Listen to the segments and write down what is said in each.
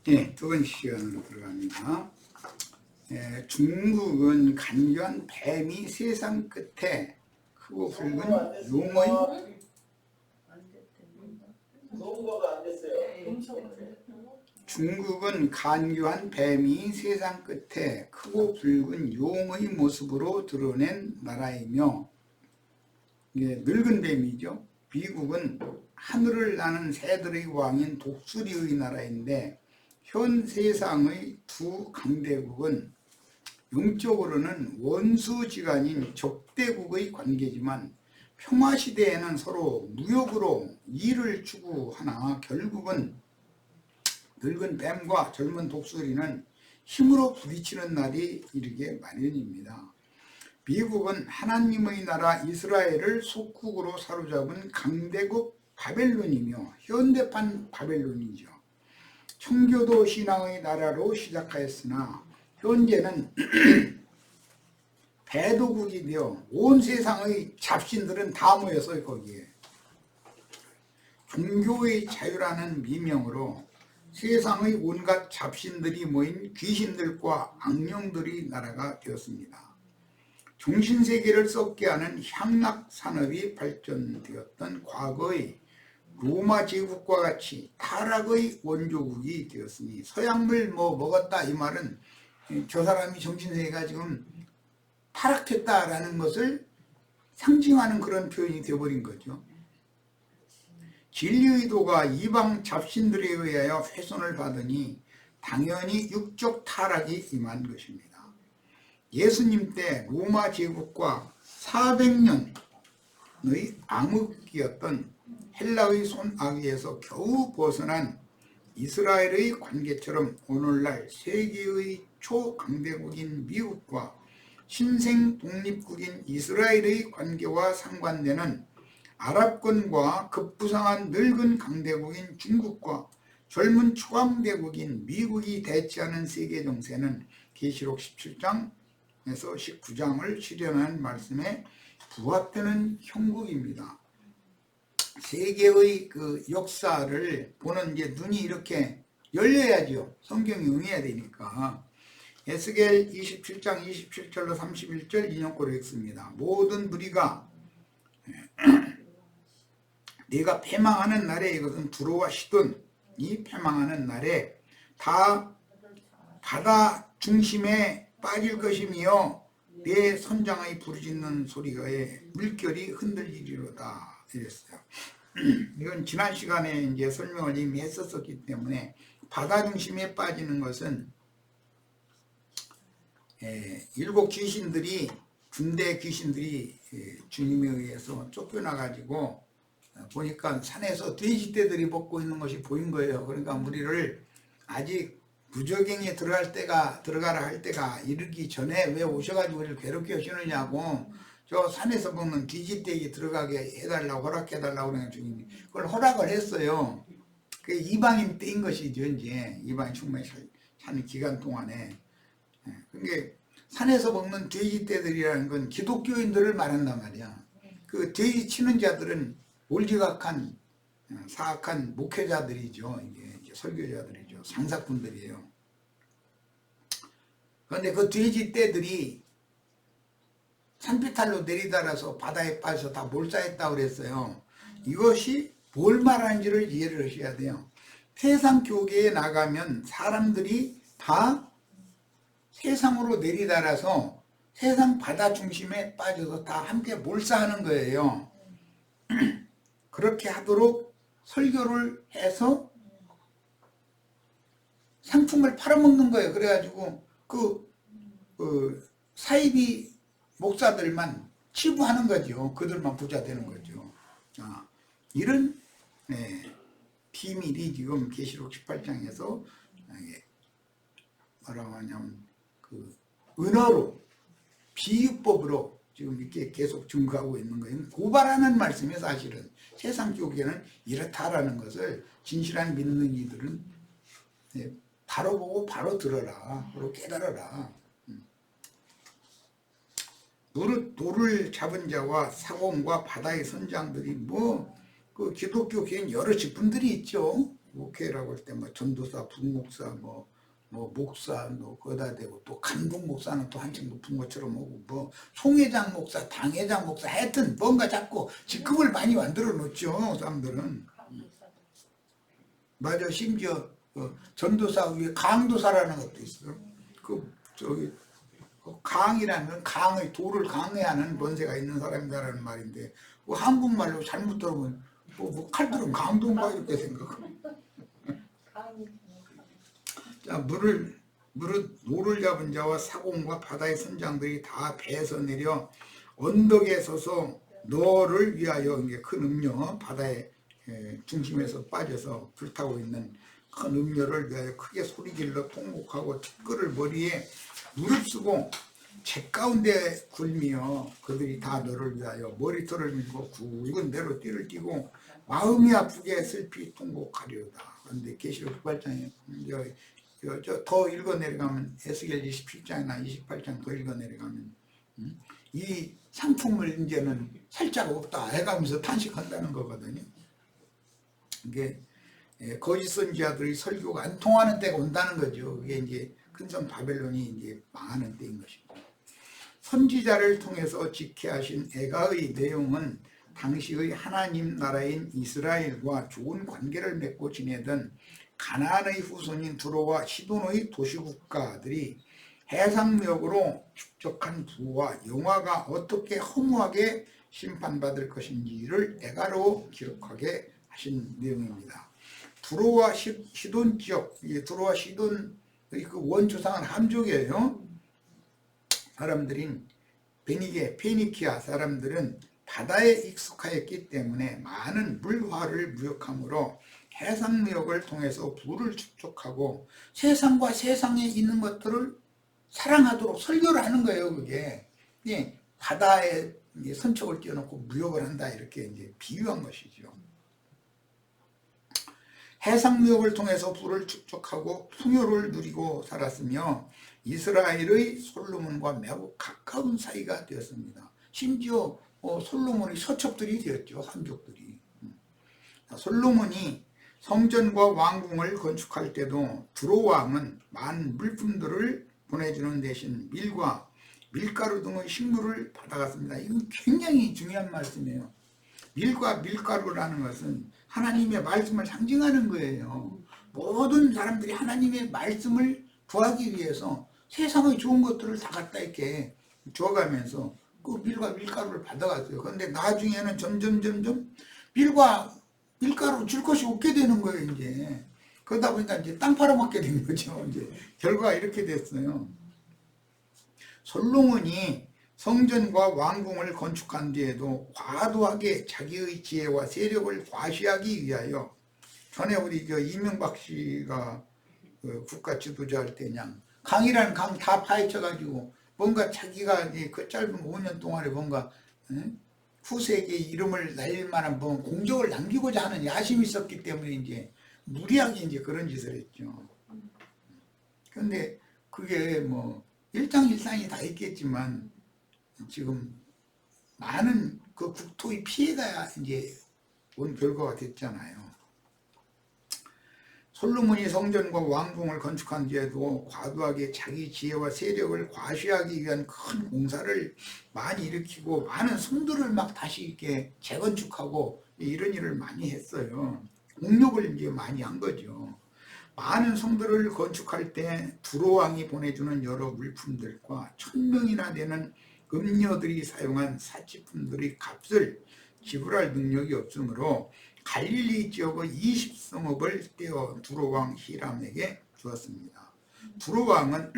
예, 두 번째 시간으로 들어갑니다. 중국은 간교한 뱀이 세상 끝에 크고 붉은 용의 중국은 간교한 뱀이 세상 끝에 크고 붉은 용의 모습으로 드러낸 나라이며, 이게 늙은 뱀이죠. 미국은 하늘을 나는 새들의 왕인 독수리의 나라인데, 현 세상의 두 강대국은 영적으로는 원수지간인 적대국의 관계지만 평화시대에는 서로 무역으로 이를 추구하나 결국은 늙은 뱀과 젊은 독수리는 힘으로 부딪히는 날이 이르게 마련입니다. 미국은 하나님의 나라 이스라엘을 속국으로 사로잡은 강대국 바벨론이며 현대판 바벨론이죠. 청교도 신앙의 나라로 시작하였으나 현재는 배도국이 되어 온 세상의 잡신들은 다 모여서 거기에 종교의 자유라는 미명으로 세상의 온갖 잡신들이 모인 귀신들과 악령들이 나라가 되었습니다. 정신세계를 썩게 하는 향락산업이 발전되었던 과거의 로마 제국과 같이 타락의 원조국이 되었으니, 서양물 먹었다 이 말은 저 사람이 정신세계가 지금 타락했다라는 것을 상징하는 그런 표현이 되어버린 거죠. 진리의 도가 이방 잡신들에 의하여 훼손을 받으니 당연히 육적 타락이 임한 것입니다. 예수님 때 로마 제국과 400년의 암흑기였던 헬라의 손아귀에서 겨우 벗어난 이스라엘의 관계처럼 오늘날 세계의 초강대국인 미국과 신생 독립국인 이스라엘의 관계와 상관되는 아랍권과 급부상한 늙은 강대국인 중국과 젊은 초강대국인 미국이 대치하는 세계 정세는 계시록 17장에서 19장을 실현한 말씀에 부합되는 형국입니다. 세계의 그 역사를 보는 이제 눈이 이렇게 열려야죠. 성경이 응해야 되니까. 에스겔 27장 27절로 31절 인용고로 읽습니다. 모든 무리가 네가 패망하는 날에, 이것은 두로와 시돈이 패망하는 날에 다 바다 중심에 빠질 것이며 내 선장의 부르짖는 소리가에 물결이 흔들리리로다 이랬어요. 이건 지난 시간에 이제 설명을 이미 했었기 때문에 바다 중심에 빠지는 것은 일곱 귀신들이, 군대 귀신들이 주님에 의해서 쫓겨나가지고 보니까 산에서 돼지떼들이 먹고 있는 것이 보인 거예요. 그러니까 우리를 아직 무저갱에 들어가라 할 때가 이르기 전에 왜 오셔가지고 우리를 괴롭게 하시느냐고, 저 산에서 먹는 돼지떼기 들어가게 해달라고 허락해달라고 그러는 주님이 그걸 허락을 했어요. 그 이방인 때인 것이죠. 이제 이방인 충만히 사는 기간 동안에. 그게 산에서 먹는 돼지떼들이라는 건 기독교인들을 말한단 말이야. 그 돼지 치는 자들은 올지각한 사악한 목회자들이죠. 이게 설교자들이죠. 상사꾼들이에요. 그런데 그 돼지떼들이 산비탈로 내리달아서 바다에 빠져서 다 몰사했다고 그랬어요. 이것이 뭘 말하는지를 이해를 하셔야 돼요. 세상 교계에 나가면 사람들이 다 세상으로 내리달아서 세상 바다 중심에 빠져서 다 함께 몰사하는 거예요. 그렇게 하도록 설교를 해서 상품을 팔아먹는 거예요. 그래가지고 그 사이비 목사들만 치부하는 거죠. 그들만 부자 되는 거죠. 이런 비밀이 지금 계시록 18장에서 뭐라고 하냐면 그 은어로, 비유법으로 지금 이렇게 계속 증거하고 있는 거예요. 고발하는 말씀이 사실은 세상 교계는 이렇다라는 것을 진실한 믿는 이들은 바로 보고 바로 들어라, 바로 깨달아라. 돌을 잡은 자와 사공과 바다의 선장들이 그 기독교 교회는 여러 직분들이 있죠. 목회라고 할 때 뭐 전도사, 부목사, 뭐 목사 뭐 거기다 대고 또 감독 목사는 또 한층 높은 것처럼 오고 뭐 송회장 목사, 당회장 목사 하여튼 뭔가 자꾸 직급을 많이 만들어 놓죠 사람들은. 맞아. 심지어 전도사 위에 강도사라는 것도 있어. 저기 강이라는 건 강의 도를 강해하는 본세가 있는 사람이다라는 말인데 한국말로 잘못 들으면 뭐 칼들은 강도인가 이렇게 생각하고. 자, 노를 잡은 자와 사공과 바다의 선장들이 다 배에서 내려 언덕에 서서 너를 위하여, 이게 큰 음료, 바다의 중심에서 빠져서 불타고 있는 큰 음료를 위하여 크게 소리질러 통곡하고 티끌을 머리에 무릅쓰고 제 가운데 굴미어 그들이 다 너를 위하여 머리털을 밀고 굵은 대로 띠를 띠고 마음이 아프게 슬피 통곡하리로다. 그런데 계시록 9장에 더 읽어 내려가면 에스겔 27장이나 28장 더 읽어 내려가면 이 상품을 이제는 살짝 없다 해가면서 탄식한다는 거거든요. 이게 거짓 선지자들이 설교가 안 통하는 때가 온다는 거죠. 그게 이제 큰성 바벨론이 이제 망하는 때인 것이고, 선지자를 통해서 지켜하신 애가의 내용은 당시의 하나님 나라인 이스라엘과 좋은 관계를 맺고 지내던 가나안의 후손인 두로와 시돈의 도시국가들이 해상무역으로 축적한 부와 영화가 어떻게 허무하게 심판받을 것인지를 애가로 기록하게 하신 내용입니다. 두로와 시돈 지역, 두로와 시돈의 그 원조상은 함족이에요. 사람들인 페니키아 사람들은 바다에 익숙하였기 때문에 많은 물화를 무역함으로 해상무역을 통해서 부를 축적하고 세상과 세상에 있는 것들을 사랑하도록 설교를 하는 거예요. 그게 바다에 선척을 띄워놓고 무역을 한다 이렇게 이제 비유한 것이죠. 해상무역을 통해서 부를 축적하고 풍요를 누리고 살았으며 이스라엘의 솔로몬과 매우 가까운 사이가 되었습니다. 심지어 솔로몬의 서척들이 되었죠. 함족들이. 솔로몬이 성전과 왕궁을 건축할 때도 두로 왕은 많은 물품들을 보내주는 대신 밀과 밀가루 등의 식물을 받아갔습니다. 이건 굉장히 중요한 말씀이에요. 밀과 밀가루라는 것은 하나님의 말씀을 상징하는 거예요. 모든 사람들이 하나님의 말씀을 구하기 위해서 세상의 좋은 것들을 다 갖다 이렇게 줘가면서 그 밀과 밀가루를 받아갔어요. 그런데 나중에는 점점 밀과 밀가루 줄 것이 없게 되는 거예요, 이제. 그러다 보니까 이제 땅 팔아먹게 된 거죠. 이제 결과가 이렇게 됐어요. 솔로몬이 성전과 왕궁을 건축한 뒤에도 과도하게 자기의 지혜와 세력을 과시하기 위하여, 전에 우리 이명박 씨가 국가 지도자할 때 그냥 강이라는 강 다 파헤쳐가지고 뭔가 자기가 그 짧은 5년 동안에 뭔가 후세에게 이름을 날릴 만한 뭐 공적을 남기고자 하는 야심이 있었기 때문에 이제 무리하게 이제 그런 짓을 했죠. 그런데 그게 뭐 일장일상이 다 있겠지만 지금 많은 그 국토의 피해가 이제 온 결과가 됐잖아요. 솔로몬이 성전과 왕궁을 건축한 뒤에도 과도하게 자기 지혜와 세력을 과시하기 위한 큰 공사를 많이 일으키고 많은 성들을 막 다시 이렇게 재건축하고 이런 일을 많이 했어요. 공력을 이제 많이 한 거죠. 많은 성들을 건축할 때 두로 왕이 보내주는 여러 물품들과 1000명이나 되는 음녀들이 사용한 사치품들의 값을 지불할 능력이 없으므로 갈릴리 지역의 20성읍을 떼어 두로 왕 히람에게 주었습니다. 두로 왕은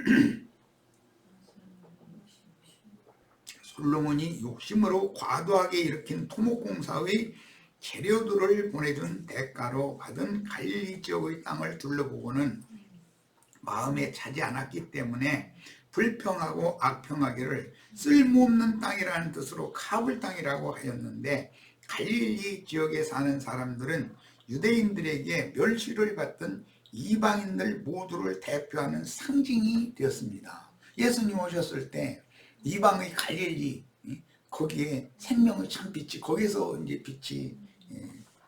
솔로몬이 욕심으로 과도하게 일으킨 토목공사의 재료들을 보내준 대가로 받은 갈릴리 지역의 땅을 둘러보고는 마음에 차지 않았기 때문에 불평하고 악평하기를 쓸모없는 땅이라는 뜻으로 카불 땅이라고 하였는데, 갈릴리 지역에 사는 사람들은 유대인들에게 멸시를 받던 이방인들 모두를 대표하는 상징이 되었습니다. 예수님 오셨을 때 이방의 갈릴리, 거기에 생명의 참빛이, 거기서 이제 빛이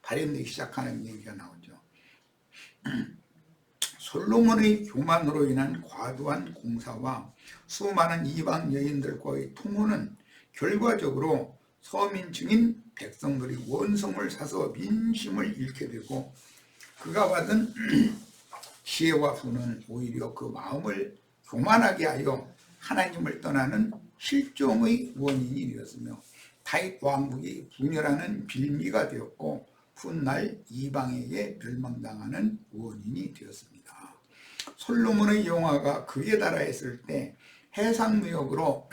발현되기 시작하는 얘기가 나오죠. 솔로몬의 교만으로 인한 과도한 공사와 수많은 이방 여인들과의 통혼은 결과적으로 서민층인 백성들이 원성을 사서 민심을 잃게 되고, 그가 받은 시혜와 후는 오히려 그 마음을 교만하게 하여 하나님을 떠나는 실종의 원인이 되었으며, 다윗 왕국이 분열하는 빌미가 되었고 훗날 이방에게 멸망당하는 원인이 되었습니다. 솔로몬의 영화가 극에 달하였을 때 해상무역으로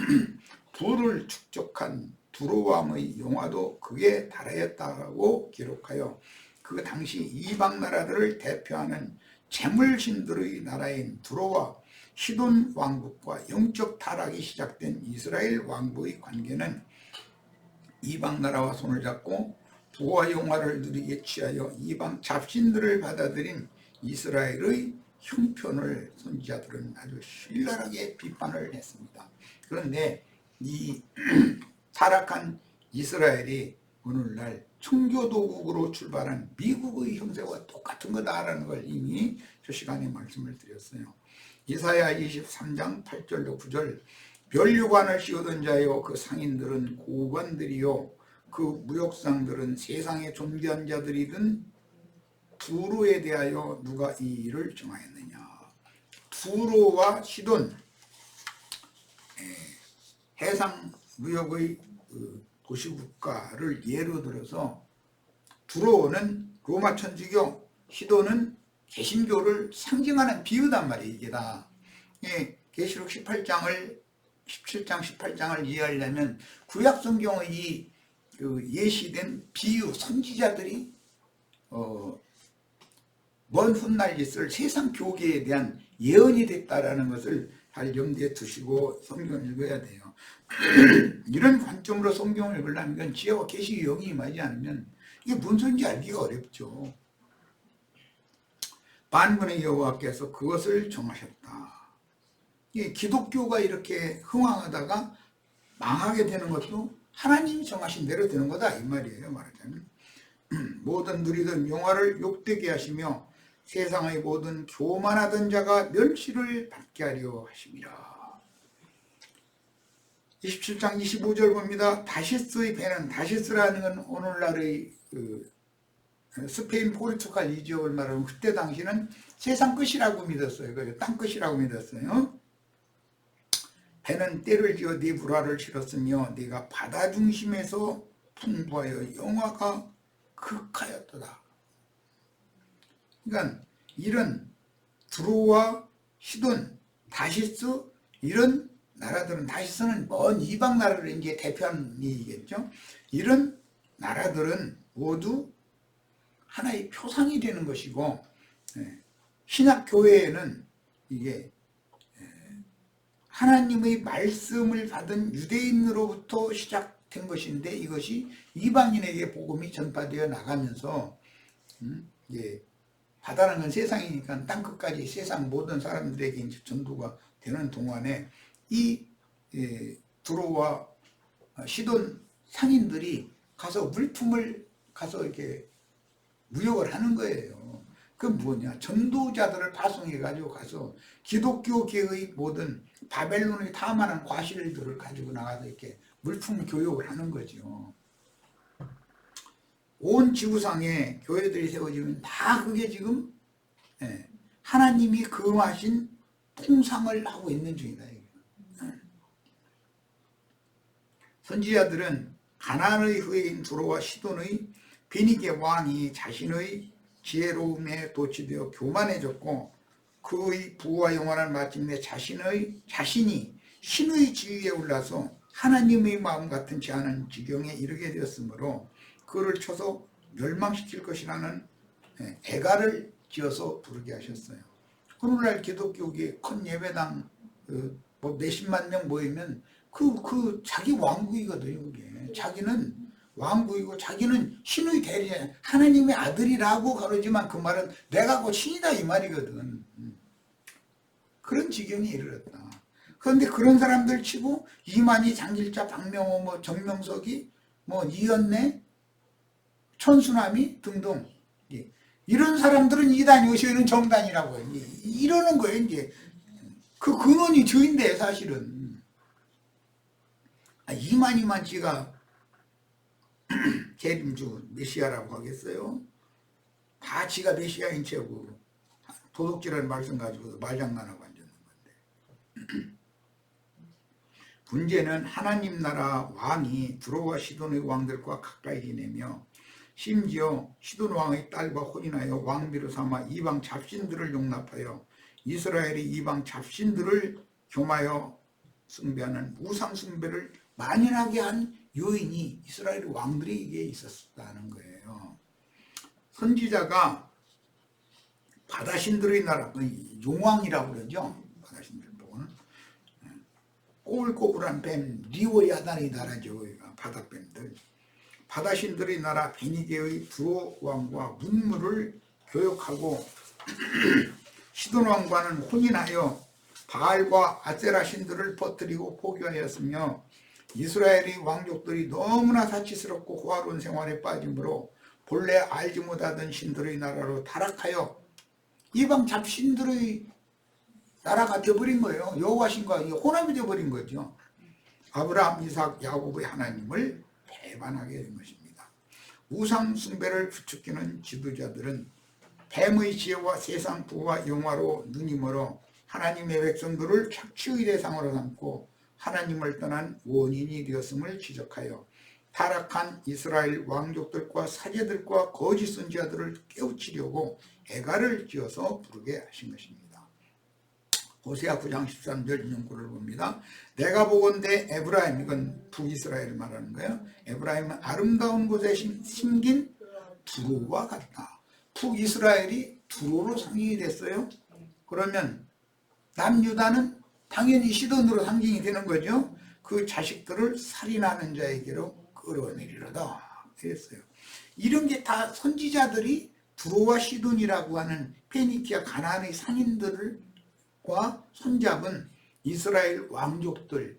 부를 축적한 두로왕의 영화도 극에 달하였다고 기록하여 그 당시 이방 나라들을 대표하는 재물신들의 나라인 두로와 시돈 왕국과 영적 타락이 시작된 이스라엘 왕부의 관계는 이방 나라와 손을 잡고 부와 영화를 누리게 취하여 이방 잡신들을 받아들인 이스라엘의 형편을 선지자들은 아주 신랄하게 비판을 했습니다. 그런데 이 타락한 이스라엘이 오늘날 청교도국으로 출발한 미국의 형세와 똑같은 거다라는 걸 이미 저 시간에 말씀을 드렸어요. 이사야 23장 8절로 9절, 면류관을 씌우던 자여 그 상인들은 고관들이요 그 무역상들은 세상의 존귀한 자들이든 두로에 대하여 누가 이 일을 정하였느냐. 두로와 시돈, 해상 무역의 도시국가를 예로 들어서 두로는 로마 천주교, 시돈은 개신교를 상징하는 비유단 말이에요. 이게 다. 계시록 17장 18장을 이해하려면 구약 성경의 예시된 비유 선지자들이 먼 훗날 있을 세상 교계에 대한 예언이 됐다라는 것을 잘 염두에 두시고 성경을 읽어야 돼요. 이런 관점으로 성경을 읽으려면 지혜와 계시의 영이 임하지 않으면 이게 무슨 소리인지 알기가 어렵죠. 만군의 여호와께서 그것을 정하셨다. 기독교가 이렇게 흥왕하다가 망하게 되는 것도 하나님이 정하신 대로 되는 거다 이 말이에요. 말하자면 모든 누리던 영화를 욕되게 하시며 세상의 모든 교만하던 자가 멸시를 받게 하려 하심이라. 27장 25절 봅니다. 다시스의 배는, 다시스라는 건 오늘날의 스페인 포르투갈 이 지역을 말하면 그때 당시는 세상 끝이라고 믿었어요. 땅 끝이라고 믿었어요. 배는 때를 지어 네 불화를 실었으며 네가 바다 중심에서 풍부하여 영화가 극하였도다. 그러니까 이런 두로와 시돈, 다시스 이런 나라들은, 다시스는 먼 이방 나라를 이제 대표하는 얘기겠죠. 이런 나라들은 모두 하나의 표상이 되는 것이고, 신약교회에는 이게 하나님의 말씀을 받은 유대인으로부터 시작된 것인데 이것이 이방인에게 복음이 전파되어 나가면서 바다는 건 세상이니까 땅끝까지 세상 모든 사람들에게 이제 전도가 되는 동안에 이 두로와 시돈 상인들이 가서 물품을 가서 이렇게 무역을 하는 거예요. 그 뭐냐, 전도자들을 파송해 가지고 가서 기독교계의 모든 바벨론의 탐하는 과실들을 가지고 나가서 이렇게 물품 교역을 하는 거죠. 온 지구상에 교회들이 세워지면 다 그게 지금 하나님이 금하신 통상을 하고 있는 중이다. 선지자들은 가나안의 후예인 두로와 시돈의 베니게 왕이 자신의 지혜로움에 도취되어 교만해졌고 그의 부와 영원한 마침내 자신이 신의 지위에 올라서 하나님의 마음 같은지 않은 지경에 이르게 되었으므로 그를 쳐서 멸망시킬 것이라는 애가를 지어서 부르게 하셨어요. 오늘날 기독교계 큰 예배당 뭐 몇십만 명 모이면 그 자기 왕국이거든요. 그게 자기는 왕국이고 자기는 신의 대리자, 하나님의 아들이라고 그러지만 그 말은 내가 곧 신이다 이 말이거든. 그런 지경에 이르렀다. 그런데 그런 사람들 치고 이만희, 장길자, 박명호, 뭐 정명석이, 뭐 이연래, 천수남이 등등 이런 사람들은 이단이 오시는 정단이라고 이러는 거예요. 이제 그 근원이 저인데 사실은 이만희가 재림주 메시아라고 하겠어요? 다 지가 메시아인 채고 도둑질하는 말씀 가지고 말장난하고 앉는 건데 문제는 하나님 나라 왕이 두로와 시돈의 왕들과 가까이 지내며 심지어 시돈 왕의 딸과 혼인하여 왕비로 삼아 이방 잡신들을 용납하여 이스라엘이 이방 잡신들을 겸하여 숭배하는 우상 숭배를 만연하게 한 요인이 이스라엘 왕들에게 있었다는 거예요. 선지자가 바다신들의 나라, 용왕이라고 그러죠. 바다신들 보고는 꼬불꼬불한 뱀 리오야단의 나라죠. 바다뱀들. 바다신들의 나라 베니게의 두로 왕과 문무를 교역하고 시돈 왕과는 혼인하여 바알과 아세라 신들을 퍼뜨리고 포교하였으며 이스라엘의 왕족들이 너무나 사치스럽고 호화로운 생활에 빠짐으로 본래 알지 못하던 신들의 나라로 타락하여 이방 잡신들의 나라가 되어버린 거예요. 여호와 신과 혼합이 되어버린 거죠. 아브라함, 이삭, 야곱의 하나님을 배반하게 된 것입니다. 우상 숭배를 부추기는 지도자들은 뱀의 지혜와 세상 부와 영화로 눈이 멀어 하나님의 백성들을 착취의 대상으로 삼고 하나님을 떠난 원인이 되었음을 지적하여 타락한 이스라엘 왕족들과 사제들과 거짓 선지자들을 깨우치려고 애가를 지어서 부르게 하신 것입니다. 호세아 9장 13절 인용구를 봅니다. 내가 보건대 에브라임, 이건 북이스라엘을 말하는 거예요. 에브라임은 아름다운 곳에 심긴 두로와 같다. 북이스라엘이 두로로 상징이 됐어요. 그러면 남유다는 당연히 시돈으로 상징이 되는 거죠. 그 자식들을 살인하는 자에게로 끌어내리려다 그랬어요. 이런 게 다 선지자들이 두로와 시돈이라고 하는 페니키아 가나안의 상인들과 손잡은 이스라엘 왕족들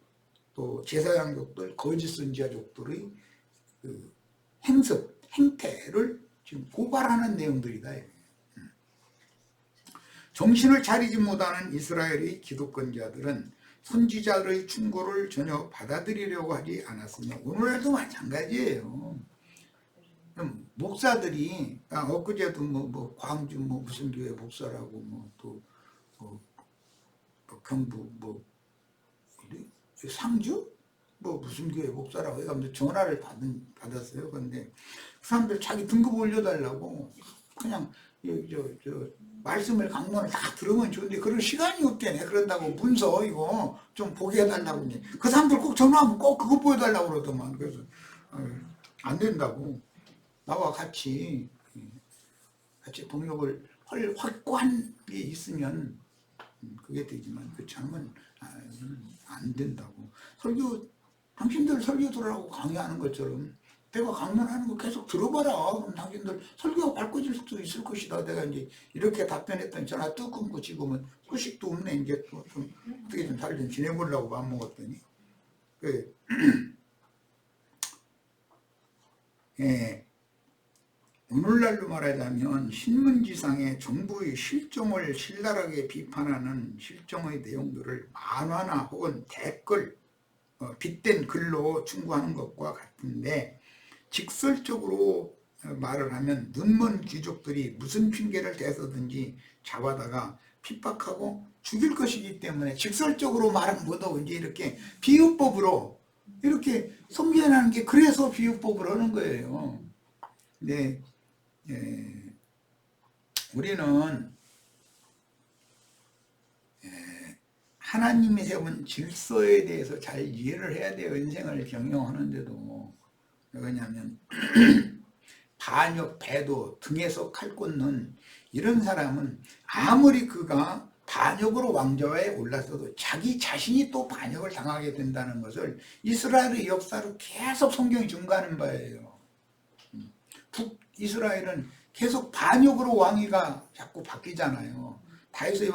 또 제사장족들 거짓 선지자족들의 그 행태를 지금 고발하는 내용들이다. 정신을 차리지 못하는 이스라엘의 기득권자들은 선지자들의 충고를 전혀 받아들이려고 하지 않았으며 오늘날도 마찬가지예요. 목사들이 엊그제도 뭐 광주 무슨 교회 목사라고 또 경북 상주 무슨 교회 목사라고 해가지고 전화를 받았어요. 그런데 그 사람들 자기 등급 올려달라고 그냥 말씀을 강론을 다 들으면 좋은데 그럴 시간이 없대네. 그런다고 문서 이거 좀 보게 해달라고. 그 사람들 꼭 전화하면 꼭 그거 보여달라고 그러더만. 그래서 안 된다고. 나와 같이 동역을 할 확고한 게 있으면 그게 되지만 그렇지 않으면 안 된다고. 당신들 설교 들으라고 강의하는 것처럼 내가 강론하는 거 계속 들어봐라. 그럼 당신들 설교가 바꿔질 수도 있을 것이다. 내가 이제 이렇게 답변했더니 전화 뚝 끊고 지금은 후식도 없네. 이제 또 좀 어떻게 좀 잘 좀 지내보려고 밥 먹었더니 오늘날로 말하자면 신문지상의 정부의 실정을 신랄하게 비판하는 실정의 내용들을 만화나 혹은 댓글, 빗댄 글로 충고하는 것과 같은데 직설적으로 말을 하면 눈먼 귀족들이 무슨 핑계를 대서든지 잡아다가 핍박하고 죽일 것이기 때문에 직설적으로 말은 못하고 이제 이렇게 비유법으로 이렇게 섬겨내는 게 그래서 비유법을 하는 거예요. 네. 우리는 하나님이 세운 질서에 대해서 잘 이해를 해야 돼요. 인생을 경영하는데도. 왜냐하면 반역, 배도, 등에서 칼 꽂는 이런 사람은 아무리 그가 반역으로 왕좌에 올랐어도 자기 자신이 또 반역을 당하게 된다는 것을 이스라엘의 역사로 계속 성경이 증거하는 바예요. 북이스라엘은 계속 반역으로 왕위가 자꾸 바뀌잖아요. 다윗의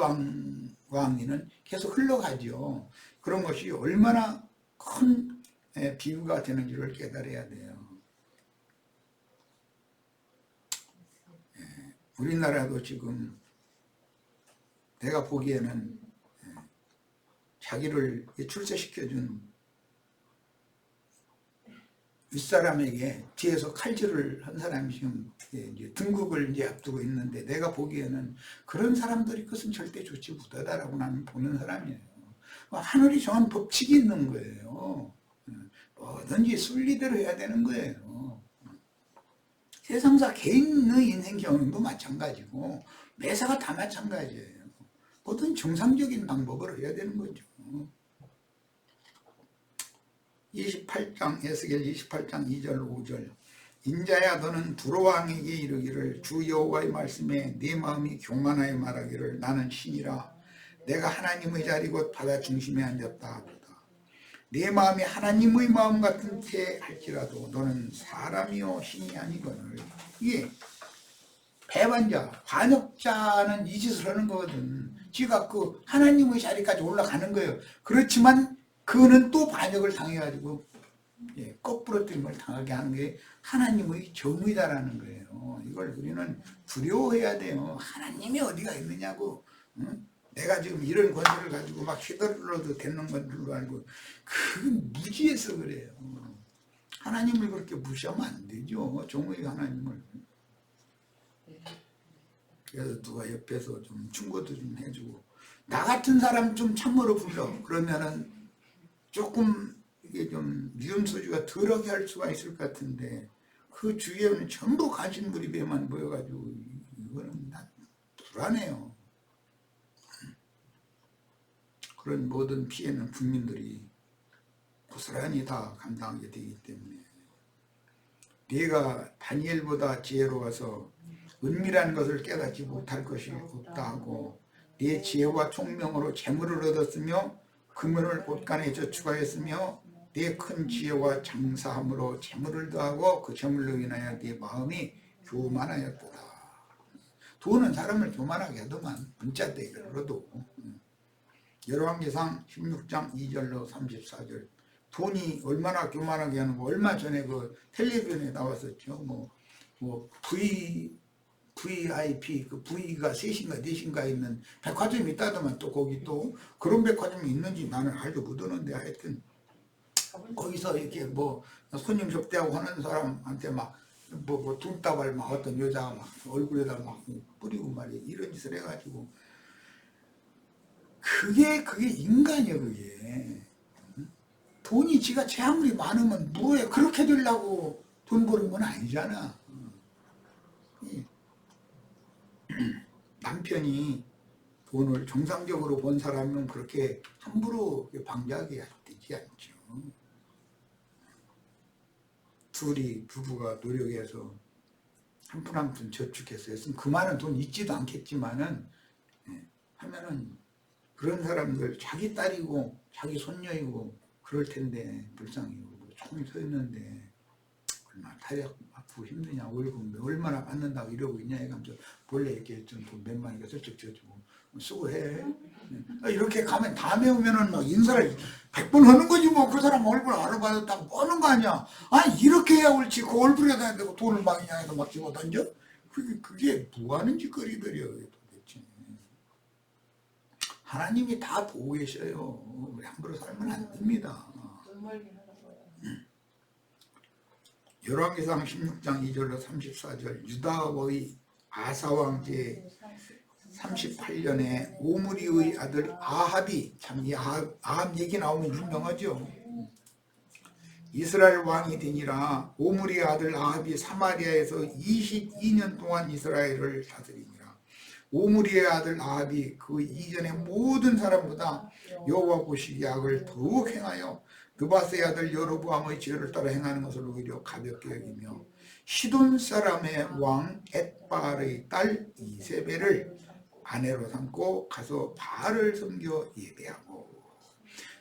왕위는 계속 흘러가죠. 그런 것이 얼마나 큰 비유가 되는지를 깨달아야 돼요. 우리나라도 지금 내가 보기에는 자기를 출세시켜준 윗사람에게 뒤에서 칼질을 한 사람이 지금 이제 등극을 이제 앞두고 있는데, 내가 보기에는 그런 사람들이 것은 절대 좋지 못하다라고 나는 보는 사람이에요. 하늘이 정한 법칙이 있는 거예요. 뭐든지 순리대로 해야 되는 거예요. 세상사 개인의 인생 경험도 마찬가지고 매사가 다 마찬가지예요. 뭐든 정상적인 방법으로 해야 되는 거죠. 28장 에스겔 28장 2절 5절 인자야 너는 두로왕에게 이르기를 주 여호와의 말씀에 네 마음이 교만하여 말하기를 나는 신이라 내가 하나님의 자리 곧 바다 중심에 앉았다 하도다. 네 마음이 하나님의 마음 같은 테 할지라도 너는 사람이요 신이 아니거늘. 이게 배반자, 반역자는 이 짓을 하는 거거든. 지가 그 하나님의 자리까지 올라가는 거예요. 그렇지만 그는 또 반역을 당해가지고 거꾸로뜨림을 당하게 하는 게 하나님의 정의다라는 거예요. 이걸 우리는 두려워해야 돼요. 하나님이 어디가 있느냐고. 응? 내가 지금 이런 권세를 가지고 막 휘둘러도 되는 건 줄로 알고, 그건 무지해서 그래요. 하나님을 그렇게 무시하면 안 되죠. 종의 하나님을. 그래서 누가 옆에서 좀 충고도 좀 해주고, 나 같은 사람 좀 참으로 불러. 그러면은 조금 이게 좀 위험 소지가 덜하게 할 수가 있을 것 같은데, 그 주위에는 전부 간신무리배만 모여가지고 이거는 난 불안해요. 그런 모든 피해는 국민들이 고스란히 다 감당하게 되기 때문에, 네가 다니엘보다 지혜로워서 은밀한 것을 깨닫지 못할 것이 없다 하고, 네 지혜와 총명으로 재물을 얻었으며 금은을 곳간에 저축하였으며 네 큰 지혜와 장사함으로 재물을 더하고 그 재물로 인하여 네 마음이 교만하였도다. 돈은 사람을 교만하게 하더만, 문자대결로도. 열왕기상 16장 2절로 34절 돈이 얼마나 교만하게 하는 거, 얼마 전에 그 텔레비전에 나왔었죠. 뭐 VIP 그 V가 셋인가 넷인가 있는 백화점이 있다더만, 또 거기 또 그런 백화점이 있는지 나는 알도 못하는데, 하여튼 거기서 이렇게 뭐 손님 접대하고 하는 사람한테 막 뭐 돈다발 막 어떤 여자가 막 얼굴에다 막 뿌리고 말이야, 이런 짓을 해가지고, 그게 인간이야. 그게 돈이 지가 제 아무리 많으면 뭐해, 그렇게 되려고 돈 버는 건 아니잖아. 남편이 돈을 정상적으로 번 사람은 그렇게 함부로 방자하게 되지 않죠. 둘이 부부가 노력해서 한 푼 한 푼 저축해서 했으면 그 많은 돈 있지도 않겠지만은 하면은 그런 사람들 자기 딸이고 자기 손녀이고 그럴 텐데, 불쌍히 총이 서 있는데 얼마나 다리가 아프고 힘드냐, 월급 얼마나 받는다고 이러고 있냐 해가지고 몰래 이렇게 좀 돈 몇만 원 슬쩍 줘주고 수고해. 이렇게 가면 다음에 오면은 막 인사를 100번 하는 거지 뭐. 그 사람 얼굴 알아봐줬다고 뭐 하는 거 아니야. 아니 이렇게 해야 옳지. 그 얼굴에다 해야 되고 돈을 막 그냥 막 집어 던져? 그게 뭐 하는 짓거리들이야 도대체. 하나님이 다 보고 계셔요. 우리 함부로 살면 안 됩니다. 열왕기상 16장 2절로 34절 유다의 아사왕제 38년에 오므리의 아들 아합이, 참 이 아합 얘기 나오면 유명하죠. 이스라엘 왕이 되니라. 오므리의 아들 아합이 사마리아에서 22년 동안 이스라엘을 다스리니라. 오므리의 아들 아합이 그 이전의 모든 사람보다 여호와 보시기에 악을 더욱 행하여 느바스의 아들 여로보암의 죄를 따라 행하는 것을 오히려 가볍게 여기며 시돈 사람의 왕 엣바알의 딸 이세벨을 아내로 삼고 가서 바알을 섬겨 예배하고,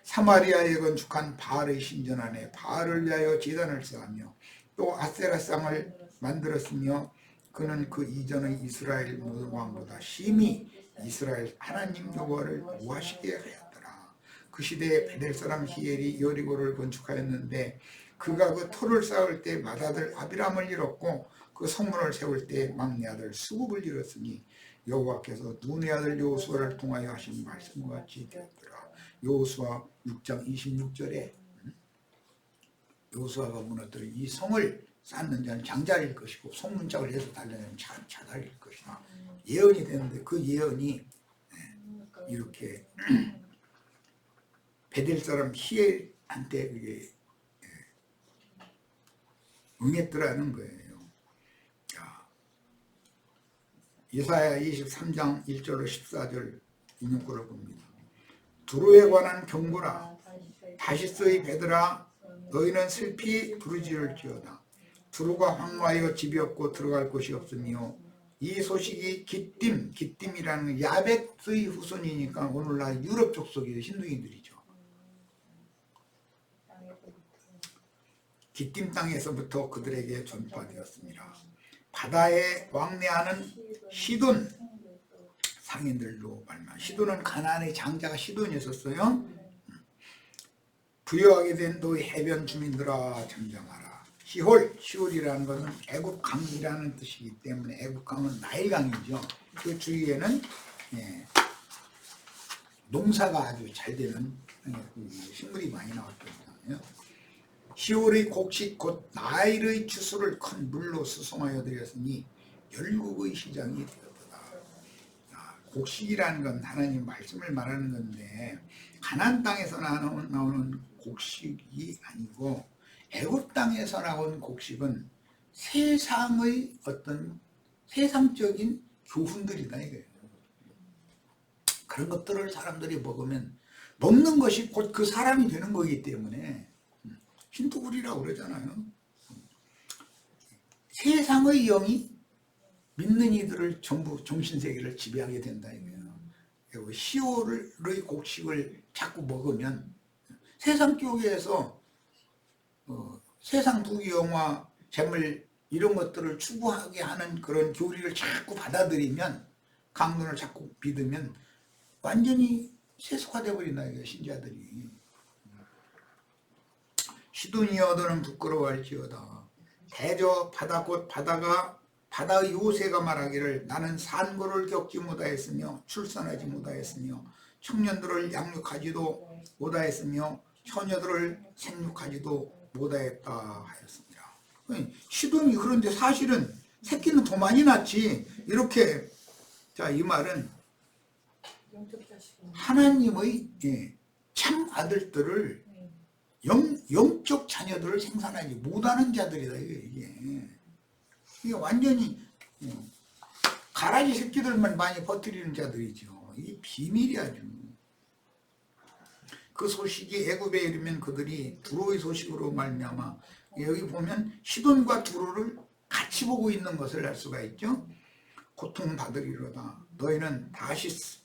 사마리아에 건축한 바알의 신전 안에 바알을 위하여 제단을 쌓으며 또 아세라상을 만들었으며, 그는 그 이전의 이스라엘 모든 왕보다 심히 이스라엘 하나님 여호와를 노하시게 하였더라. 그 시대에 베델 사람 히엘이 여리고를 건축하였는데, 그가 그 터를 쌓을 때 맏아들 아비람을 잃었고 그 성문을 세울 때 막내 아들 수굽을 잃었으니 여호와께서 눈의 아들 여호수아를 통하여 하신 말씀과 같이 되었더라. 여호수아 6장 26절에 여호수아가 무너뜨려 이 성을 쌓는 자는 장자일 것이고 성문짝을 해서 달려내면 자달일 것이다. 예언이 되는데 그 예언이 이렇게 베델 사람 히엘한테 그게 응했더라는 거예요. 자, 이사야 23장 1절로 14절 인용구를 봅니다. 두루에 관한 경고라. 다시스의 베드라, 너희는 슬피 부르짖을지어다. 두루가 황무하여 집이 없고 들어갈 곳이 없으며 이 소식이 기띔이라는 야벳의 후손이니까 오늘날 유럽 족속의 힌두인들이죠. 기띔 땅에서부터 그들에게 전파되었습니다. 바다에 왕래하는 시돈 상인들로 말만. 시돈은 가나안의 장자가 시돈이었어요. 부여하게 된 너희 해변 주민들아 잠잠하라. 시홀이라는 것은 애국강이라는 뜻이기 때문에 애국강은 나일강이죠. 그 주위에는 농사가 아주 잘 되는 식물이 많이 나왔거든요. 시홀의 곡식 곧 나일의 추수를 큰 물로 수송하여 드렸으니 열국의 시장이 되었다. 곡식이라는 건 하나님 말씀을 말하는 건데 가나안 땅에서 나오는 곡식이 아니고 애굽 땅에서 나온 곡식은 세상의 어떤 세상적인 교훈들이다 이거예요. 그런 것들을 사람들이 먹으면 먹는 것이 곧 그 사람이 되는 거기 때문에 힌두굴이라고 그러잖아요. 세상의 영이 믿는 이들을 전부 정신세계를 지배하게 된다 이거예요. 시올의 곡식을 자꾸 먹으면 세상 쪽에서 세상 부귀영화, 재물 이런 것들을 추구하게 하는 그런 교리를 자꾸 받아들이면 강론을 자꾸 믿으면 완전히 세속화되어 버린다 이거예요. 신자들이. 시돈이여 너는 부끄러워할지어다. 대저 바다 곧 바다의 요새가 말하기를 나는 산고를 겪지 못하였으며 출산하지 못하였으며 청년들을 양육하지도 못하였으며 처녀들을 생육하지도 못하였다 하였습니다. 시돈이 그런데 사실은 새끼는 더 많이 낳지. 이렇게 자 이 말은 하나님의 참 아들들을 영적 자녀들을 생산하지 못하는 자들이다 이게 완전히 가라지 새끼들만 많이 퍼뜨리는 자들이죠. 이게 비밀이 아주. 그 소식이 애굽에 이르면 그들이 두로의 소식으로 말미암아 여기 보면 시돈과 두로를 같이 보고 있는 것을 알 수가 있죠. 고통받으리로다. 너희는 다시스로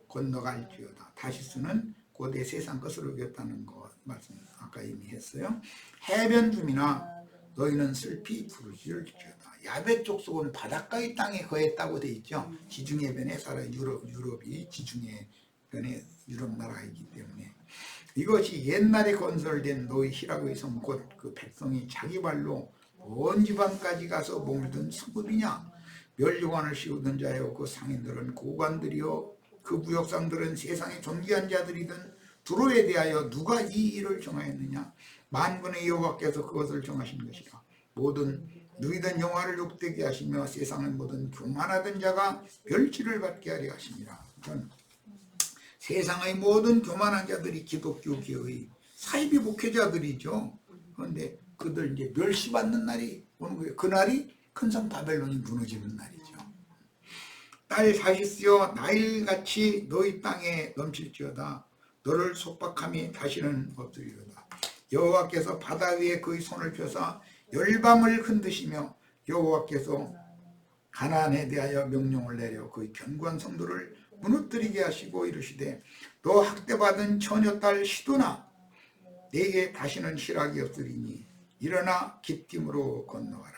건너갈지어다. 다시스는 고대 세상 것을 우겼다는 것 말씀 아까 이미 했어요. 해변 주민아 너희는 슬피 부르짖을지어다. 야벳 족속은 바닷가의 땅에 거했다고 돼 있죠. 지중해변에 살아 유럽이 지중해변에 유럽 나라이기 때문에 이것이 옛날에 건설된 너희 희락의 성 곧 그 백성이 자기 발로 먼 지방까지 가서 머물던 수급이냐. 멸류관을 씌우던 자여 그 상인들은 고관들이요 그 무역상들은 세상의 존귀한 자들이든 두로에 대하여 누가 이 일을 정하였느냐. 만군의 여호와께서 그것을 정하신 것이라. 모든 누이던 영화를 욕되게 하시며 세상의 모든 교만하던 자가 멸치를 받게 하려 하십니다. 세상의 모든 교만한 자들이 기독교계의 사이비 목회자들이죠. 그런데 그들 이제 멸시받는 날이 오는 거예요. 그날이 큰 성 바벨론이 무너지는 날이죠. 딸 다시스여 나일같이 너희 땅에 넘칠지어다. 너를 속박함이 다시는 없으리로다. 여호와께서 바다 위에 그의 손을 펴사 열방을 흔드시며 여호와께서 가나안에 대하여 명령을 내려 그의 견고한 성도를 무너뜨리게 하시고 이르시되 너 학대받은 처녀딸 시도나 내게 다시는 희락이 없으리니 일어나 기띔으로 건너가라.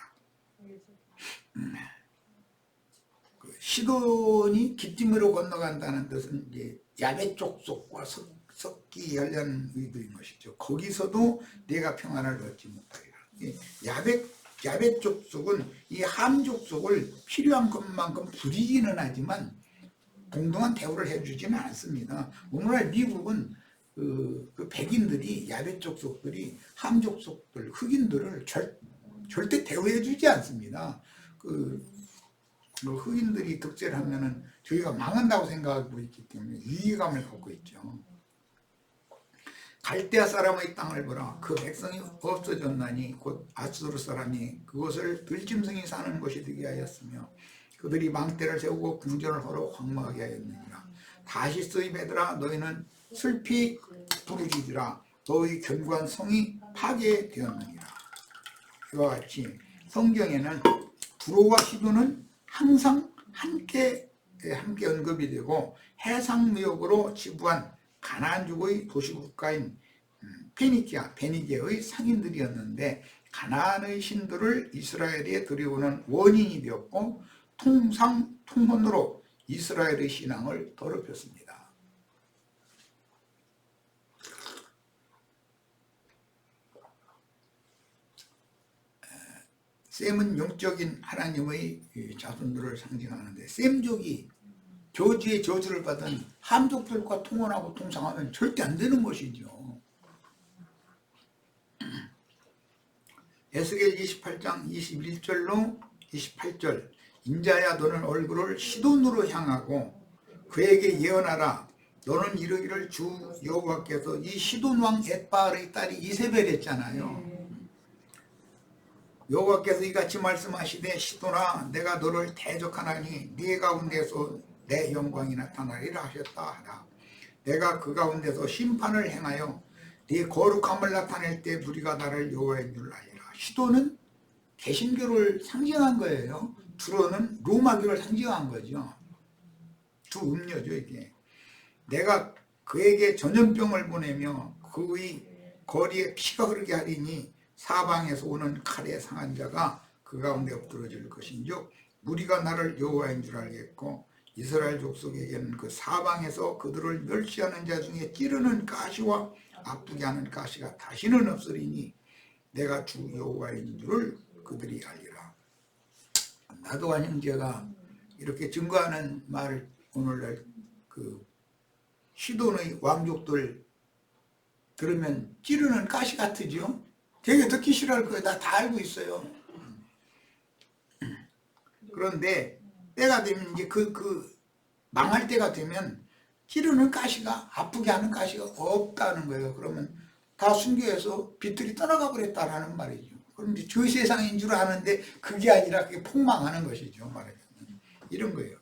시돈이 기띔으로 건너간다는 뜻은 이제 야벳 족속과 섞기 관련 의도인 것이죠. 거기서도 내가 평안을 얻지 못하리라. 야벳 야벳 족속은 이 함 족속을 필요한 것만큼 부리기는 하지만 동등한 대우를 해주지는 않습니다. 오늘날 미국은 그 백인들이 야벳 족속들이 함 족속들 흑인들을 절대 대우해주지 않습니다. 흑인들이 득세를 하면은 저희가 망한다고 생각하고 있기 때문에 위기감을 갖고 있죠. 갈대아 사람의 땅을 보라. 그 백성이 없어졌나니 곧 아수르 사람이 그것을 들짐승이 사는 곳이 되게 하였으며 그들이 망대를 세우고 궁전을 헐어 황무하게 하였느니라. 다시스의 배들아 너희는 슬피 부르짖으라. 너희 견고한 성이 파괴되었느니라. 이와 같이 성경에는 두로와 시도는 항상 함께 언급이 되고 해상무역으로 지부한 가나안족의 도시국가인 페니게의 상인들이었는데 가나안의 신들을 이스라엘에 들여오는 원인이 되었고 통혼으로 이스라엘의 신앙을 더럽혔습니다. 셈은 영적인 하나님의 자손들을 상징하는데 셈족이 저주의 저주를 받은 함족들과 통혼하고 통상하면 절대 안 되는 것이죠. 에스겔 28장 21절로 28절 인자야 너는 얼굴을 시돈으로 향하고 그에게 예언하라. 너는 이르기를 주 여호와께서 이 시돈 왕 엣바알의 딸이 이세벨했잖아요. 여호와께서 이같이 말씀하시되 시돈아 내가 너를 대적하나니 네 가운데서 내 영광이 나타나리라 하셨다 하라. 내가 그 가운데서 심판을 행하여 네 거룩함을 나타낼 때 무리가 나를 여호와인 줄 알리라. 시돈은 개신교를 상징한 거예요. 두로는 로마교를 상징한 거죠. 두 음료죠 이게. 내가 그에게 전염병을 보내며 그의 거리에 피가 흐르게 하리니 사방에서 오는 칼에 상한 자가 그 가운데 엎드러질 것인즉 무리가 나를 여호와인 줄 알겠고 이스라엘 족속에게는 그 사방에서 그들을 멸시하는 자 중에 찌르는 가시와 아프게 하는 가시가 다시는 없으리니 내가 주 여호와인 줄을 그들이 알리라. 나도한 형제가 이렇게 증거하는 말을 오늘날 그 시돈의 왕족들 들으면 찌르는 가시 같으죠. 되게 듣기 싫어할 거예요. 나 다 알고 있어요. 그런데 때가 되면 이제 망할 때가 되면 찌르는 가시가 아프게 하는 가시가 없다는 거예요. 그러면 다 순교해서 빛들이 떠나가 버렸다라는 말이죠. 그럼 이제 저 세상인 줄 아는데 그게 아니라 그게 폭망하는 것이죠. 말하자면 이런 거예요.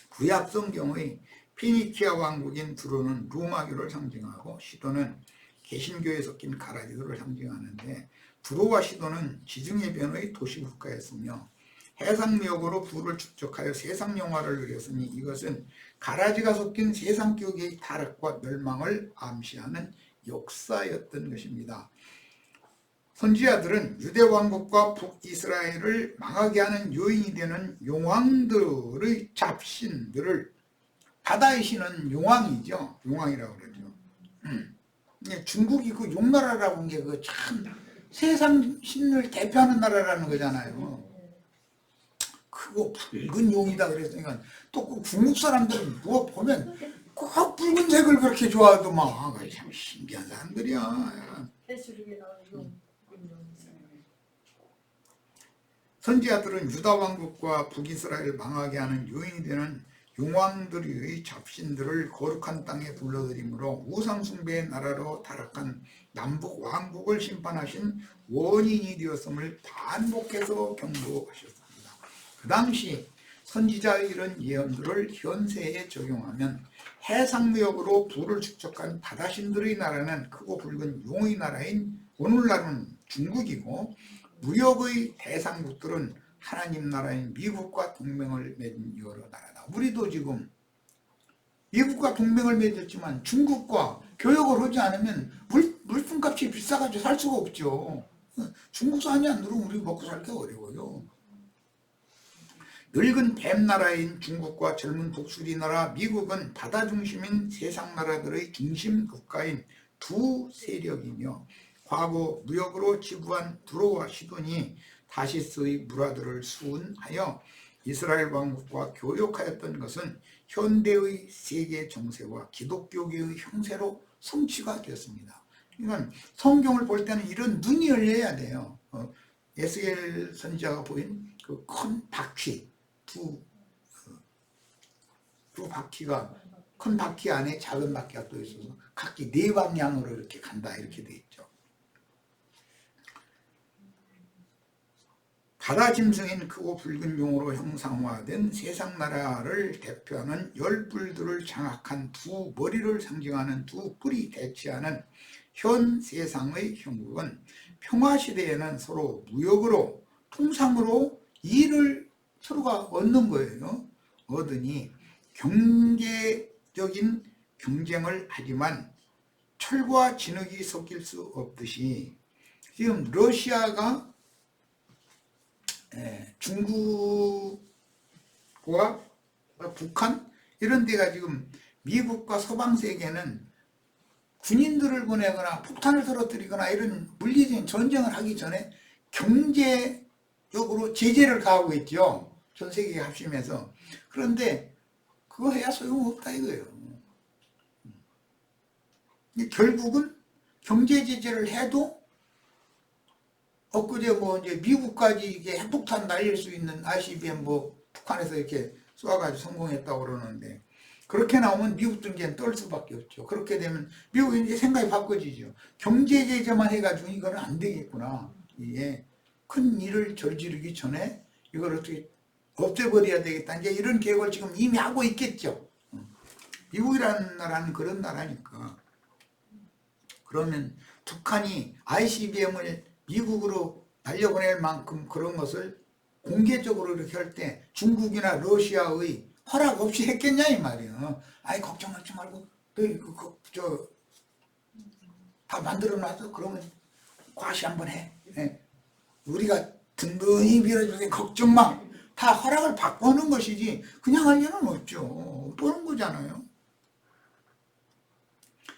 구약 성경의 피니키아 왕국인 두로는 로마교를 상징하고 시도는 개신교에 섞인 가라지들을 상징하는데 두로와 시도는 지중해 변의 도시국가였으며 해상무역으로 부를 축적하여 세상영화를 누렸으니 이것은 가라지가 섞인 세상교계의 타락과 멸망을 암시하는 역사였던 것입니다. 선지자들은 유대왕국과 북이스라엘을 망하게 하는 요인이 되는 용왕들의 잡신들을 바다의 신은 용왕이죠. 용왕이라고 그러죠. 중국이 그 용나라라고 한 게 그 참 세상 신을 대표하는 나라라는 거잖아요. 크고 붉은 용이다 그랬으니까 또 그 중국 사람들은 뭐 보면 꼭 붉은색을 그렇게 좋아하더만. 참 신기한 사람들이야. 선지자들은 유다 왕국과 북이스라엘을 망하게 하는 요인이 되는 용왕들의 잡신들을 거룩한 땅에 불러들이므로 우상숭배의 나라로 타락한 남북 왕국을 심판하신 원인이 되었음을 반복해서 경고하셨습니다. 그 당시 선지자의 이런 예언들을 현세에 적용하면 해상무역으로 부를 축적한 바다신들의 나라는 크고 붉은 용의 나라인 오늘날은 중국이고 무역의 대상국들은 하나님 나라인 미국과 동맹을 맺은 여러 나라다. 우리도 지금 미국과 동맹을 맺었지만 중국과 교역을 하지 않으면 물품값이 비싸가지고 살 수가 없죠. 중국산이 안 들어오면 우리 먹고 살기 어려워요. 늙은 뱀나라인 중국과 젊은 독수리 나라 미국은 바다 중심인 세상 나라들의 중심 국가인 두 세력이며 과거 무역으로 지구한 두로와 시돈이 다시스의 무라들을 수운하여 이스라엘 왕국과 교역하였던 것은 현대의 세계 정세와 기독교계의 형세로 성취가 되었습니다. 그러니까 성경을 볼 때는 이런 눈이 열려야 돼요. 에스겔 선지자가 보인 그 큰 바퀴, 두 바퀴가, 큰 바퀴 안에 작은 바퀴가 또 있어서 각기 네 방향으로 이렇게 간다, 이렇게 돼 있죠. 바다 짐승인 크고 붉은 용으로 형상화된 세상 나라를 대표하는 열 뿔들을 장악한 두 머리를 상징하는 두 뿔이 대치하는 현 세상의 형국은 평화시대에는 서로 무역으로, 통상으로 이를 서로가 얻는 거예요. 얻으니 경제적인 경쟁을 하지만 철과 진흙이 섞일 수 없듯이 지금 러시아가 중국과 북한 이런 데가 지금 미국과 서방 세계는 군인들을 보내거나 폭탄을 떨어뜨리거나 이런 물리적인 전쟁을 하기 전에 경제적으로 제재를 가하고 있죠. 전 세계가 합심해서. 그런데 그거 해야 소용없다 이거예요. 결국은 경제 제재를 해도 엊그제 이제 미국까지 이게 핵폭탄 날릴 수 있는 ICBM 북한에서 이렇게 쏘아가지고 성공했다고 그러는데, 그렇게 나오면 미국도 이제 떨 수밖에 없죠. 그렇게 되면 미국이 이제 생각이 바꿔지죠. 경제 제재만 해가지고 이거는 안 되겠구나. 이게 큰 일을 저지르기 전에 이걸 어떻게 없애버려야 되겠다. 이제 이런 계획을 지금 이미 하고 있겠죠. 미국이라는 나라는 그런 나라니까. 그러면 북한이 ICBM을 미국으로 날려보낼 만큼 그런 것을 공개적으로 이렇게 할 때 중국이나 러시아의 허락 없이 했겠냐 이 말이에요. 아이 걱정하지 말고 다 만들어놔서 그러면 과시 한번 해. 우리가 든든히 밀어주게 걱정 마. 다 허락을 받고 하는 것이지 그냥 할 일은 없죠. 보는 거잖아요.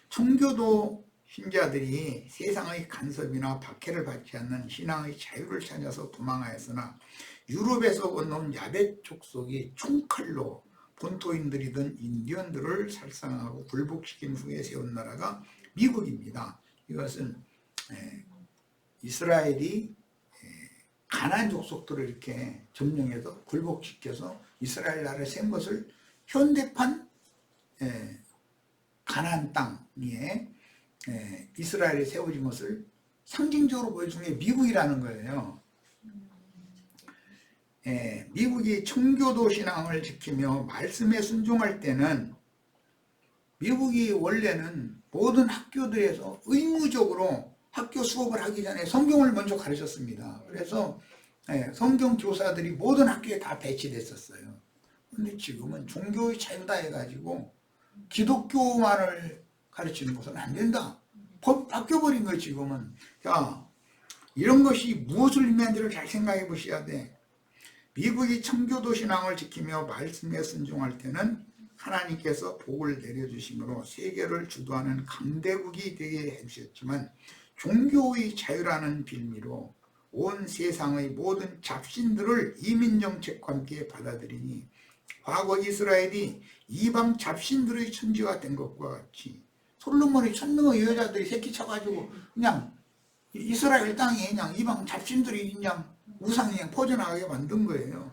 청교도 신자들이 세상의 간섭이나 박해를 받지 않는 신앙의 자유를 찾아서 도망하였으나 유럽에서 건너온 야벳 족속이 총칼로 본토인들이든 인디언들을 살상하고 굴복시킨 후에 세운 나라가 미국입니다. 이것은 이스라엘이 가나안 족속들을 이렇게 점령해서 굴복시켜서 이스라엘 나라를 세운 것을 현대판 가나안 땅에 이스라엘이 세워진 것을 상징적으로 보여준 게 미국이라는 거예요. 미국이 청교도 신앙을 지키며 말씀에 순종할 때는 미국이 원래는 모든 학교들에서 의무적으로 학교 수업을 하기 전에 성경을 먼저 가르쳤습니다. 그래서 성경 교사들이 모든 학교에 다 배치됐었어요. 그런데 지금은 종교의 자유다 해가지고 기독교만을 가르치는 것은 안 된다. 법 바뀌어버린 거예요 지금은. 자, 이런 것이 무엇을 의미하는지를 잘 생각해 보셔야 돼. 미국이 청교도 신앙을 지키며 말씀에 순종할 때는 하나님께서 복을 내려주심으로 세계를 주도하는 강대국이 되게 해주셨지만 종교의 자유라는 빌미로 온 세상의 모든 잡신들을 이민정책과 함께 받아들이니 과거 이스라엘이 이방 잡신들의 천지가 된 것과 같이 솔로몬이 1000명의 여자들이 새끼 쳐가지고 그냥 이스라엘 땅에 그냥 이방 잡신들이 그냥 우상이 그냥 퍼져나가게 만든 거예요.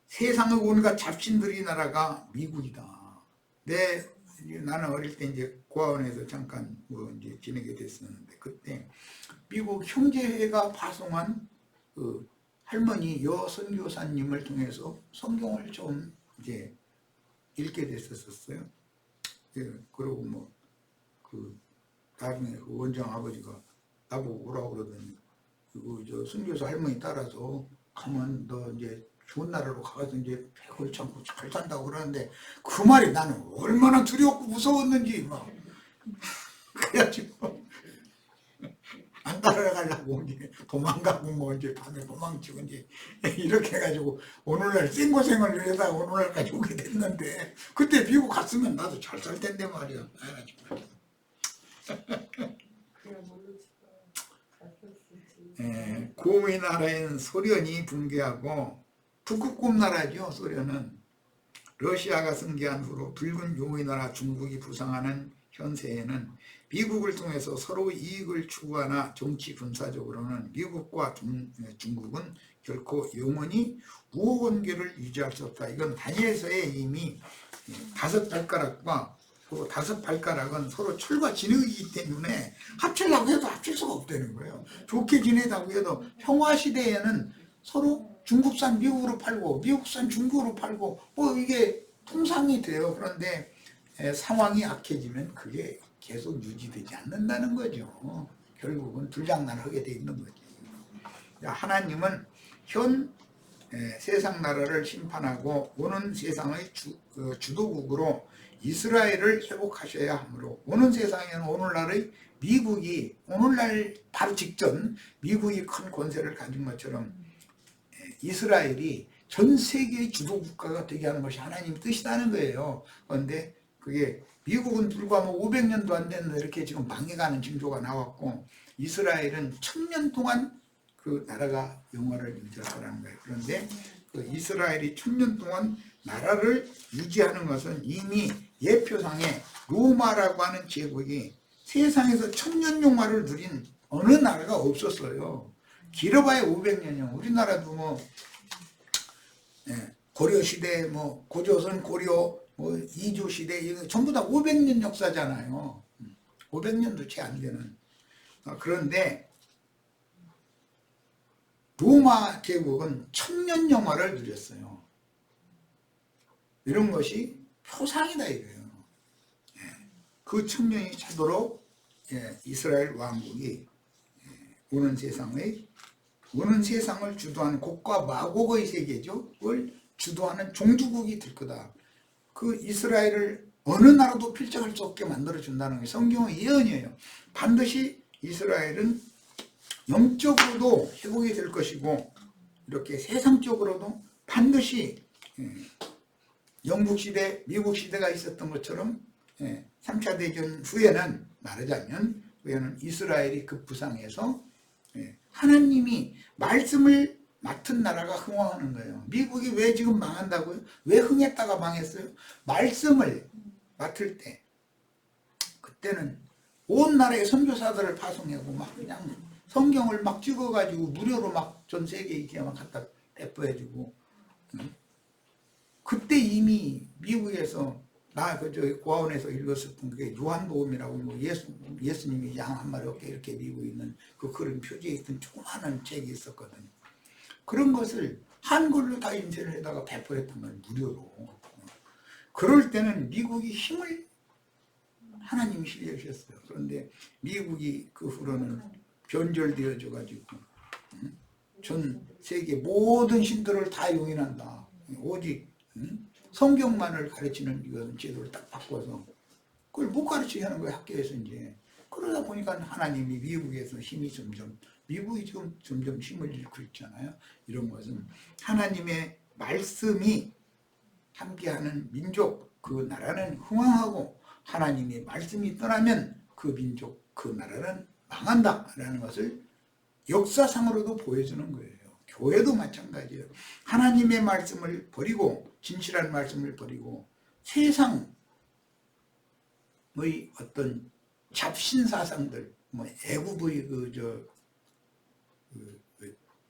세상의 온갖 잡신들이 나라가 미국이다. 나는 어릴 때 이제 고아원에서 잠깐 이제 지내게 됐었는데 그때 미국 형제회가 파송한 그 할머니 여선교사님을 통해서 성경을 좀 이제 읽게 됐었어요. 그러고 나중에 그 원장 아버지가 나보고 오라고 그러더니 저 선교사 할머니 따라서 가면 너 이제 좋은 나라로 가서 이제 배고프지 않고 잘 산다고 그러는데 그 말이 나는 얼마나 두렵고 무서웠는지 막 그래가지고 안 따라가려고 이제 도망가고 이제 밤에 도망치고 이제 이렇게 해가지고 오늘날 생고생을 위해서 오늘날까지 오게 됐는데 그때 미국 갔으면 나도 잘 살 텐데 말이야. 고의 나라인 소련이 붕괴하고 북극곰 나라죠. 소련은 러시아가 승리한 후로 붉은 용의 나라 중국이 부상하는 현세에는 미국을 통해서 서로 이익을 추구하나 정치 군사적으로는 미국과 중국은 결코 영원히 우호 관계를 유지할 수 없다. 이건 다니엘서에 이미 5발가락과 그 5발가락은 서로 철과 진흙이기 때문에 합치려고 해도 합칠 수가 없다는 거예요. 좋게 지내자고 해도 평화시대에는 서로 중국산 미국으로 팔고 미국산 중국으로 팔고 뭐 이게 통상이 돼요. 그런데 상황이 악해지면 그게 계속 유지되지 않는다는 거죠. 결국은 불장난을 하게 돼 있는 거지. 하나님은 현 세상 나라를 심판하고 오는 세상의 주도국으로 이스라엘을 회복하셔야 하므로 오는 세상에는 오늘날의 미국이 오늘날 바로 직전 미국이 큰 권세를 가진 것처럼 이스라엘이 전 세계의 주도국가가 되게 하는 것이 하나님 뜻이라는 거예요. 그런데 그게 미국은 불과 뭐 500년도 안 됐는데 이렇게 지금 망해가는 징조가 나왔고 이스라엘은 1000년 동안 그 나라가 영원을 유지할 거라는 거예요. 그런데 그 이스라엘이 1000년 동안 나라를 유지하는 것은 이미 예표상에 로마라고 하는 제국이 세상에서 1000년 영화를 누린 어느 나라가 없었어요. 길어봐야 500년이요. 우리나라도 뭐 고려시대, 뭐 고조선, 고려, 뭐 이조시대 이거 전부 다 500년 역사잖아요. 500년도 채 안 되는. 그런데 로마 제국은 1000년 영화를 누렸어요. 이런 것이 표상이다 이거예요. 그 1000년이 차도록 이스라엘 왕국이 오는 세상을 주도하는 곡과 마곡의 세계죠. 그걸 주도하는 종주국이 될 거다. 그 이스라엘을 어느 나라도 필적할 수 없게 만들어준다는 게 성경의 예언이에요. 반드시 이스라엘은 영적으로도 회복이 될 것이고 이렇게 세상적으로도 반드시 영국시대, 미국시대가 있었던 것처럼 3차 대전 후에는 말하자면 후에는 이스라엘이 급부상해서 하나님이 말씀을 맡은 나라가 흥왕하는 거예요. 미국이 왜 지금 망한다고요? 왜 흥했다가 망했어요? 말씀을 맡을 때 그때는 온 나라의 선교사들을 파송하고 막 그냥 성경을 막 찍어가지고 무료로 막 전 세계에 이렇게 막 갖다 배포해주고 그때 이미 미국에서 나 그저 고아원에서 읽었었던 그게 요한복음이라고 뭐 예수님이 양 한 마리 없게 이렇게 미고 있는 그 그런 표지에 있던 조그마한 책이 있었거든요. 그런 것을 한글로 다 인쇄를 해다가 배포했던 걸 무료로. 그럴 때는 미국이 힘을 하나님이 실려주셨어요. 그런데 미국이 그 후로는 변절되어져 가지고 전 세계 모든 신들을 다 용인한다. 오직 성경만을 가르치는 이런 제도를 딱 바꿔서 그걸 못 가르치게 하는 거예요. 학교에서 이제. 그러다 보니까 하나님이 미국에서 힘이 미국이 지금 점점 힘을 잃고 있잖아요. 이런 것은 하나님의 말씀이 함께하는 민족, 그 나라는 흥왕하고 하나님의 말씀이 떠나면 그 민족, 그 나라는 망한다라는 것을 역사상으로도 보여주는 거예요. 교회도 마찬가지예요. 하나님의 말씀을 버리고 진실한 말씀을 버리고 세상의 어떤 잡신사상들, 뭐 애굽의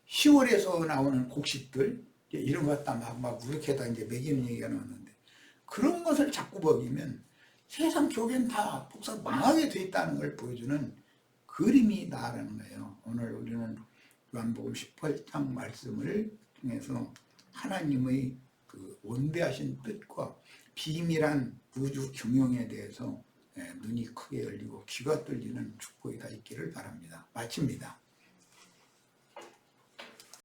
10월에서 나오는 곡식들 이런 것 갖다 막 무력해다 이제 먹이는 얘기가 나왔는데 그런 것을 자꾸 먹이면 세상 교회는 다 복사 망하게 돼 있다는 걸 보여주는 그림이 나라는 거예요. 오늘 우리는 요한복음 18장 말씀을 통해서 하나님의 그 원대하신 뜻과 비밀한 우주 경영에 대해서 눈이 크게 열리고 귀가 뚫리는 축복이 다 있기를 바랍니다. 마칩니다.